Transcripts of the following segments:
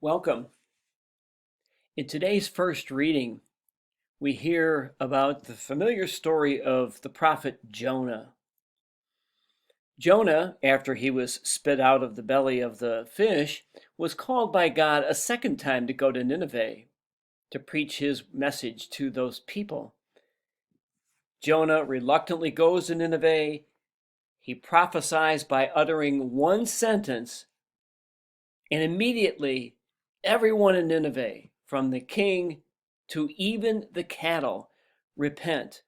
Welcome. In today's first reading, we hear about the familiar story of the prophet Jonah. Jonah, after he was spit out of the belly of the fish, was called by God a second time to go to Nineveh to preach his message to those people. Jonah reluctantly goes to Nineveh. He prophesies by uttering one sentence, and immediately everyone in Nineveh, from the king to even the cattle, repent,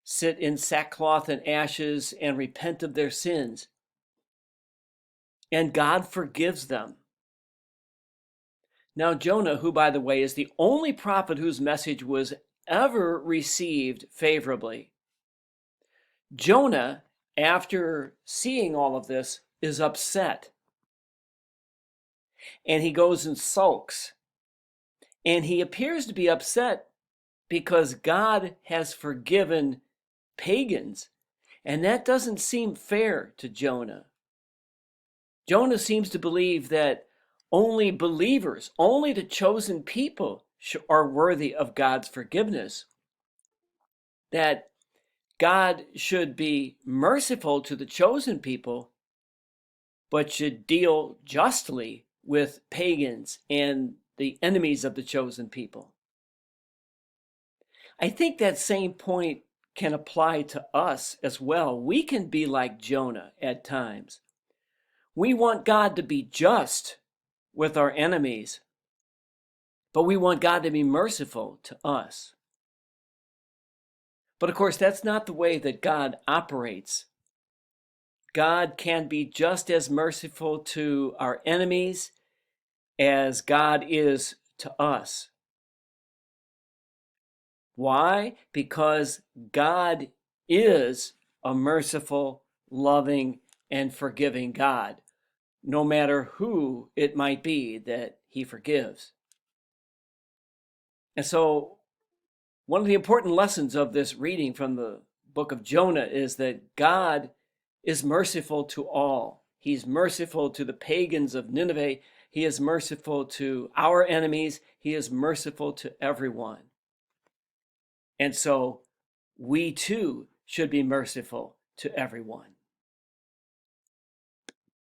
sit in sackcloth and ashes, and repent of their sins. And God forgives them. Now, Jonah, who, by the way, is the only prophet whose message was ever received favorably, Jonah, after seeing all of this, is upset. And he goes and sulks. And he appears to be upset because God has forgiven pagans. And that doesn't seem fair to Jonah. Jonah seems to believe that only believers, only the chosen people are worthy of God's forgiveness. That God should be merciful to the chosen people, but should deal justly with pagans and the enemies of the chosen people. I think that same point can apply to us as well. We can be like Jonah at times. We want God to be just with our enemies, but we want God to be merciful to us. But of course, that's not the way that God operates. God can be just as merciful to our enemies as God is to us. Why? Because God is a merciful, loving, and forgiving God, no matter who it might be that he forgives. And so, one of the important lessons of this reading from the book of Jonah is that God is merciful to all. He's merciful to the pagans of Nineveh. He is merciful to our enemies. He is merciful to everyone. And so we too should be merciful to everyone.